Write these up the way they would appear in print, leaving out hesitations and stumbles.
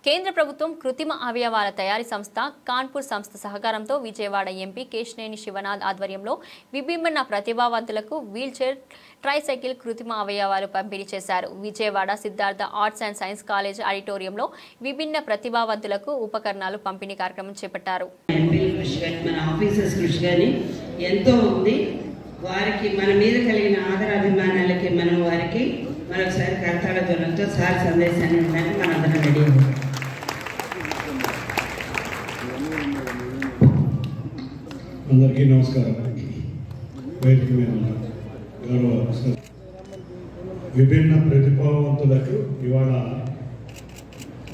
కేంద్ర ప్రభుత్వం కృత్రిమ అవయవాల తయారీ సంస్థ కాన్పూర్ సంస్థ సహకారంతో విజయవాడ ఎంపీ కేశినేని శివనాథ్ ఆధ్వర్యంలో విభిన్న ప్రతిభావంతులకు వీల్చైర్ ట్రైసైకిల్ కృత్రిమ అవయవాలు పంపిణీ చేశారు. Vijayawada Siddhartha arts and science college ఆడిటోరియంలో విభిన్న ప్రతిభావంతులకు ఉపకరణాలు పంపిణీ కార్యక్రమం చేపట్టారు. వారికి మన మీద కలిగిన ఆదరాభిమానాలకి మనం వారికి మరొకసారి కరతాళ ధ్వనులతో సార్ సందేశాన్ని ఇవ్వడానికి మనందరం రెడీ అయ్యాం. అందరికీ నమస్కారం. వేదిక మీద విభిన్న ప్రతిభావంతులకు ఇవాళ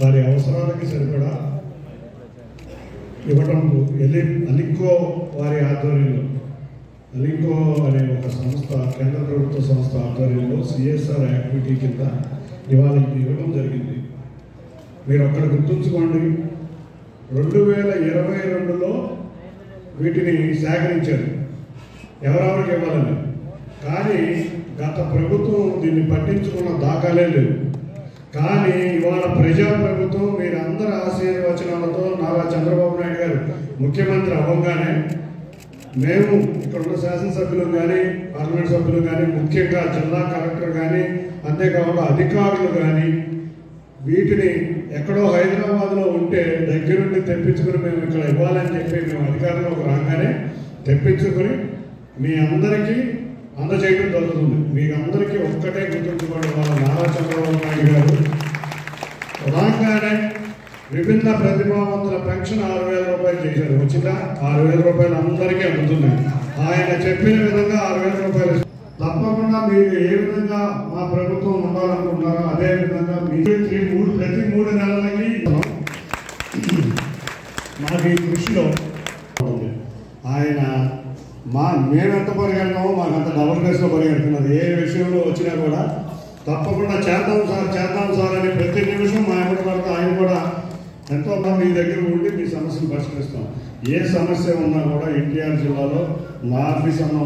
వారి అవసరాలకి సరిపడా ఇవ్వడం అలింకో వారి ఆధ్వర్యంలో అలింకో అనే ఒక సంస్థ కేంద్ర ప్రభుత్వ సంస్థ ఆధ్వర్యంలో సిఎస్ఆర్ యాక్టివిటీ కింద ఇవాళ ఇవ్వడం జరిగింది. మీరు అక్కడ గుర్తుంచుకోండి, 2022లో వీటిని సేకరించారు ఎవరెవరికి ఇవ్వాలని. కానీ గత ప్రభుత్వం దీన్ని పట్టించుకున్న దాఖలే లేవు. కానీ ఇవాళ ప్రజాప్రభుత్వం మీరందరి ఆశీర్వచనాలతో నారా చంద్రబాబు నాయుడు గారు ముఖ్యమంత్రి అవ్వగానే మేము ఇక్కడ ఉన్న శాసనసభ్యులు కానీ పార్లమెంట్ సభ్యులు కానీ ముఖ్యంగా జిల్లా కలెక్టర్ కానీ అంతేకాకుండా అధికారులు కానీ వీటిని ఎక్కడో హైదరాబాద్లో ఉంటే దగ్గరుండి తెప్పించుకుని మేము ఇక్కడ ఇవ్వాలని చెప్పి మేము అధికారంలోకి రాగానే తెప్పించుకొని మీ అందరికీ అందజేయడం జరుగుతుంది. మీకు అందరికీ ఒక్కటే గుర్తుంచుకోవడం వల్ల నారా చంద్రబాబు నాయుడు గారు రాగానే విభిన్న ప్రతిభావంతుల పెన్షన్ 6,000 రూపాయలు చేశారు. వచ్చిందా? 6,000 రూపాయలు అందరికీ అందుతున్నాయి. ఆయన చెప్పిన విధంగా 6,000 రూపాయలు తప్పకుండా మీరు ఏ విధంగా మా ప్రభుత్వం ఉండాలనుకుంటున్నారో అదే విధంగా మీరు ప్రతి 3 నెలలకి మాకు ఈ కృషిలో ఆయన మేమెంత పరిగెడతామో మాకు అంత డబుల్ రేస్లో పరిగెడుతున్నది. ఏ విషయంలో వచ్చినా కూడా తప్పకుండా చేద్దాం సార్ అని ప్రతి నిమిషం మా ఎమ్మటి పడితే ఆయన కూడా ఎంతో మీ దగ్గర ఉండి మీ సమస్యను పరిష్కరిస్తాం. ఏ సమస్య ఉన్నా కూడా ఎన్టీఆర్ జిల్లాలో మా ఆఫీస్ అన్న